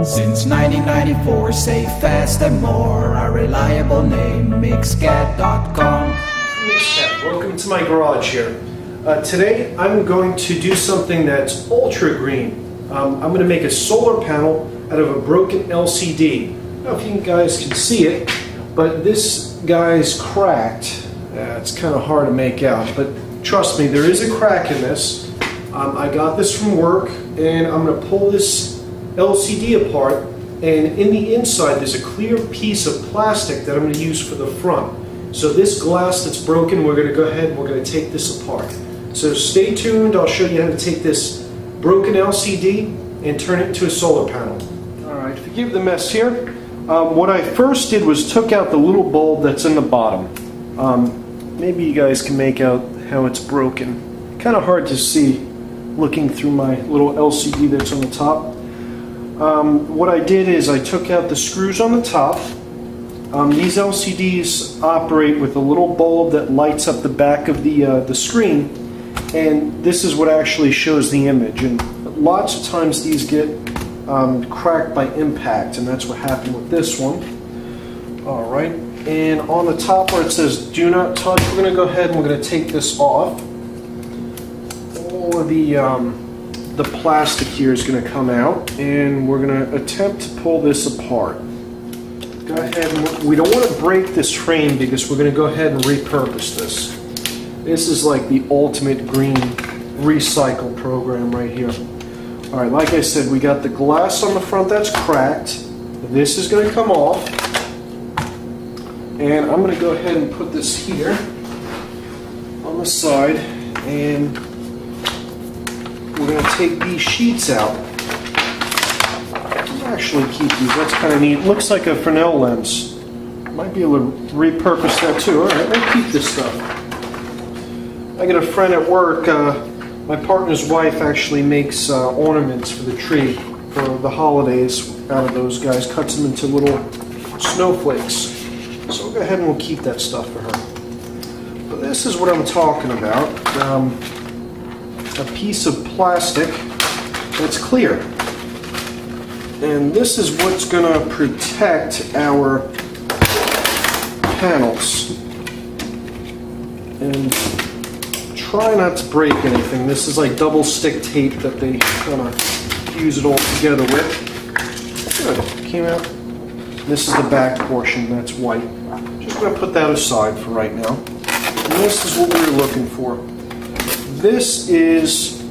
Since 1994, safe, fast and more, a reliable name, Mixcatcom. Mixcat, welcome to my garage here. Today I'm going to do something that's ultra green. I'm going to make a solar panel out of a broken LCD. I don't know if you guys can see it, but this guy's cracked. It's kind of hard to make out, but trust me, there is a crack in this. I got this from work, and I'm going to pull this LCD apart, and in the inside there's a clear piece of plastic that I'm going to use for the front. So this glass that's broken, we're going to go ahead and we're going to take this apart. So stay tuned, I'll show you how to take this broken LCD and turn it into a solar panel. Alright, forgive the mess here. What I first did was took out the little bulb that's in the bottom. Maybe you guys can make out how it's broken. Kind of hard to see looking through my little LCD that's on the top. What I did is I took out the screws on the top. These LCDs operate with a little bulb that lights up the back of the screen, and this is what actually shows the image. And lots of times these get cracked by impact, and that's what happened with this one. Alright, and on the top where it says do not touch, we're going to go ahead and we're going to take this off. All of the plastic here is going to come out, and we're going to attempt to pull this apart. Go ahead, and we don't want to break this frame because we're going to go ahead and repurpose this. This is like the ultimate green recycle program right here. Alright, like I said, we got the glass on the front that's cracked. This is going to come off, and I'm going to go ahead and put this here on the side, and we're going to take these sheets out. I'll actually keep these, that's kind of neat. Looks like a Fresnel lens. Might be able to repurpose that too. Alright, we'll keep this stuff. I got a friend at work, my partner's wife actually makes ornaments for the tree for the holidays out of those guys, cuts them into little snowflakes. So we'll go ahead and we'll keep that stuff for her. But this is what I'm talking about. A piece of plastic that's clear, and this is what's going to protect our panels, and try not to break anything. This is like double stick tape that they kind of fuse it all together with. Good, came out. This is the back portion that's white. Just going to put that aside for right now, and this is what we were looking for. This is,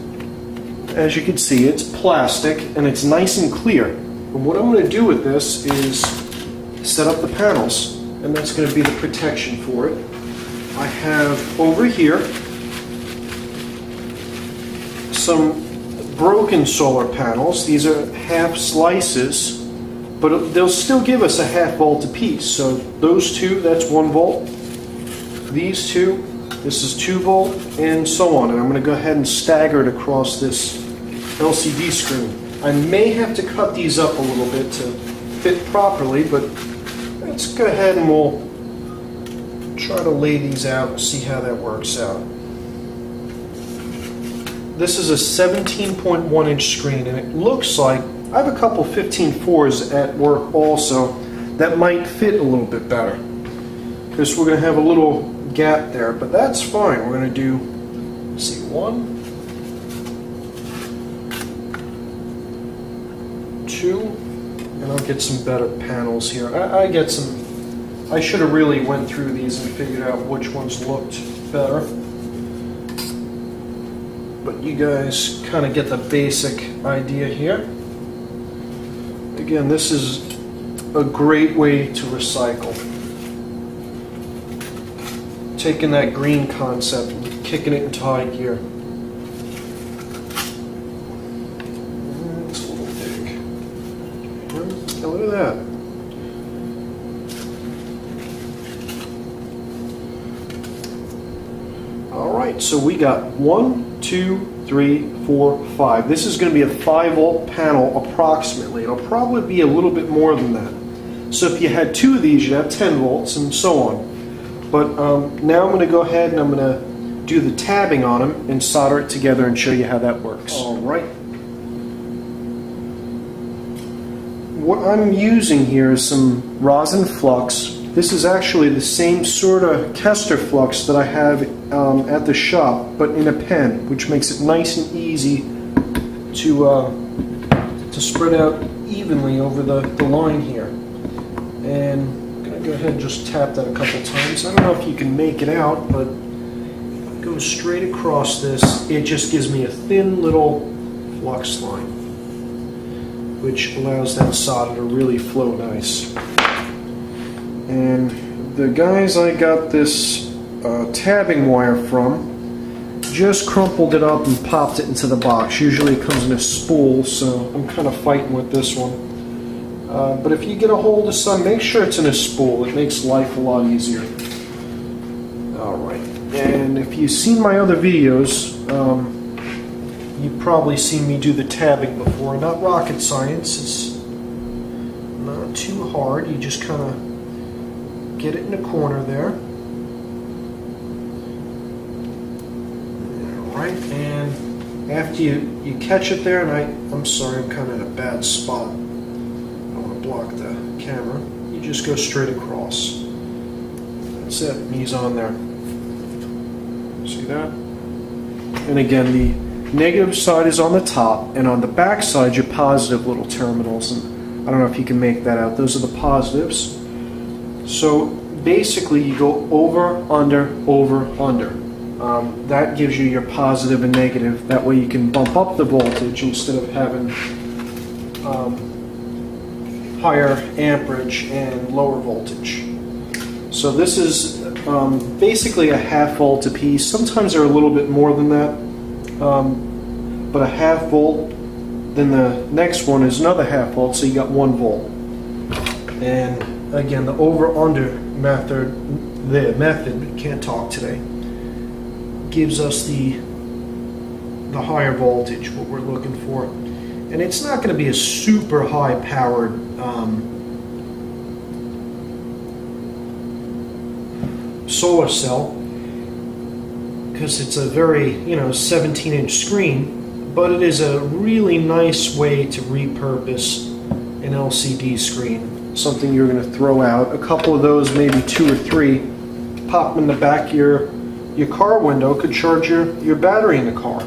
as you can see, it's plastic and it's nice and clear. And what I'm going to do with this is set up the panels, and that's going to be the protection for it. I have over here some broken solar panels. These are half slices, but they'll still give us a half volt apiece. So those two, that's 1 volt. These two, this is 2 volt, and so on. And I'm going to go ahead and stagger it across this LCD screen. I may have to cut these up a little bit to fit properly, but let's go ahead and we'll try to lay these out and see how that works out. This is a 17.1 inch screen, and it looks like I have a couple 15.4s at work also that might fit a little bit better, because we're going to have a little gap there, but that's fine. We're going to do, let's see, 1, 2, and I'll get some better panels here. I get some, I should have really went through these and figured out which ones looked better, but you guys kind of get the basic idea here. Again, this is a great way to recycle. Taking that green concept and kicking it into high gear. It's a little big. Oh, look at that. Alright, so we got 1, 2, 3, 4, 5. This is going to be a 5 volt panel approximately. It'll probably be a little bit more than that. So if you had 2 of these, you'd have 10 volts and so on. But now I'm going to go ahead and I'm going to do the tabbing on them and solder it together and show you how that works. Alright. what I'm using here is some rosin flux. This is actually the same sort of Kester flux that I have at the shop, but in a pen, which makes it nice and easy to spread out evenly over the line here. And I'm going to go ahead and just tap that a couple times. I don't know if you can make it out, but if I go straight across this, it just gives me a thin little flux line, which allows that solder to really flow nice. And the guys I got this tabbing wire from just crumpled it up and popped it into the box. Usually it comes in a spool, so I'm kind of fighting with this one. But if you get a hold of some, make sure it's in a spool. It makes life a lot easier. Alright, and if you've seen my other videos, you've probably seen me do the tabbing before. Not rocket science, it's not too hard. You just kind of get it in the corner there. Alright, and after you catch it there, and I'm sorry, I'm kind of in a bad spot. I want to block the camera. You just go straight across. That's it, he's on there. See that? And again, the negative side is on the top, and on the back side, your positive little terminals. And I don't know if you can make that out. Those are the positives. So basically you go over, under, over, under. That gives you your positive and negative. That way you can bump up the voltage instead of having higher amperage and lower voltage. So this is basically a half volt apiece. Sometimes they're a little bit more than that. But a half volt, then the next one is another half volt, so you got 1 volt. And again, the over-under method, can't talk today, gives us the higher voltage, what we're looking for. And it's not going to be a super high powered solar cell, because it's a very 17-inch screen, but it is a really nice way to repurpose an LCD screen. Something you're going to throw out. A couple of those, maybe 2 or 3, pop them in the back of your car window, could charge your battery in the car.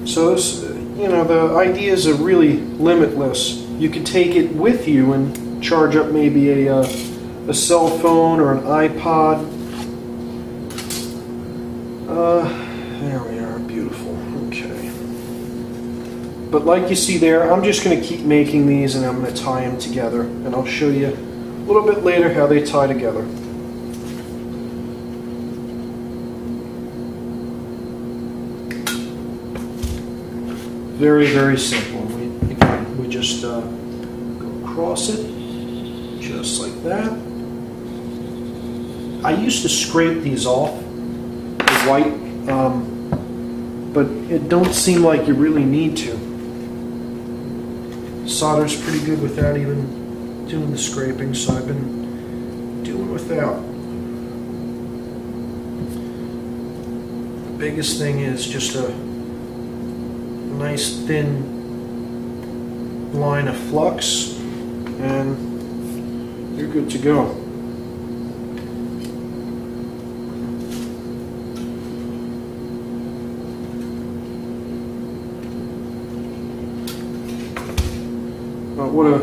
So this, the ideas are really limitless. You could take it with you and charge up maybe a cell phone or an iPod. There we are, beautiful. Okay. But like you see there, I'm just going to keep making these, and I'm going to tie them together, and I'll show you a little bit later how they tie together. Very, very simple. We just go across it, just like that. I used to scrape these off, the white, but it don't seem like you really need to. Solder's pretty good without even doing the scraping, so I've been doing without. The biggest thing is just a nice thin line of flux, and you're good to go. What a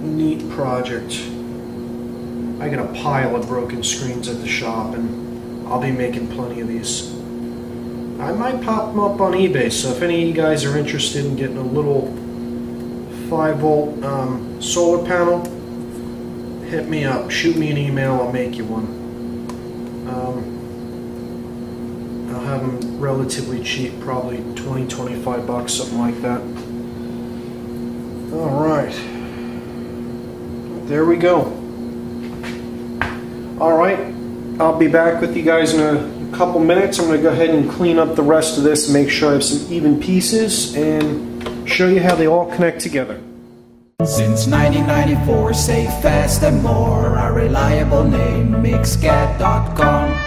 neat project. I got a pile of broken screens at the shop, and I'll be making plenty of these. I might pop them up on eBay, so if any of you guys are interested in getting a little 5-volt solar panel, hit me up, shoot me an email, I'll make you one. I'll have them relatively cheap, probably 20-25 bucks, something like that. Alright, there we go. Alright, I'll be back with you guys in a couple minutes. I'm going to go ahead and clean up the rest of this and make sure I have some even pieces and show you how they all connect together. Since 1994, safe, fast and more, our reliable name, Mixcatcom.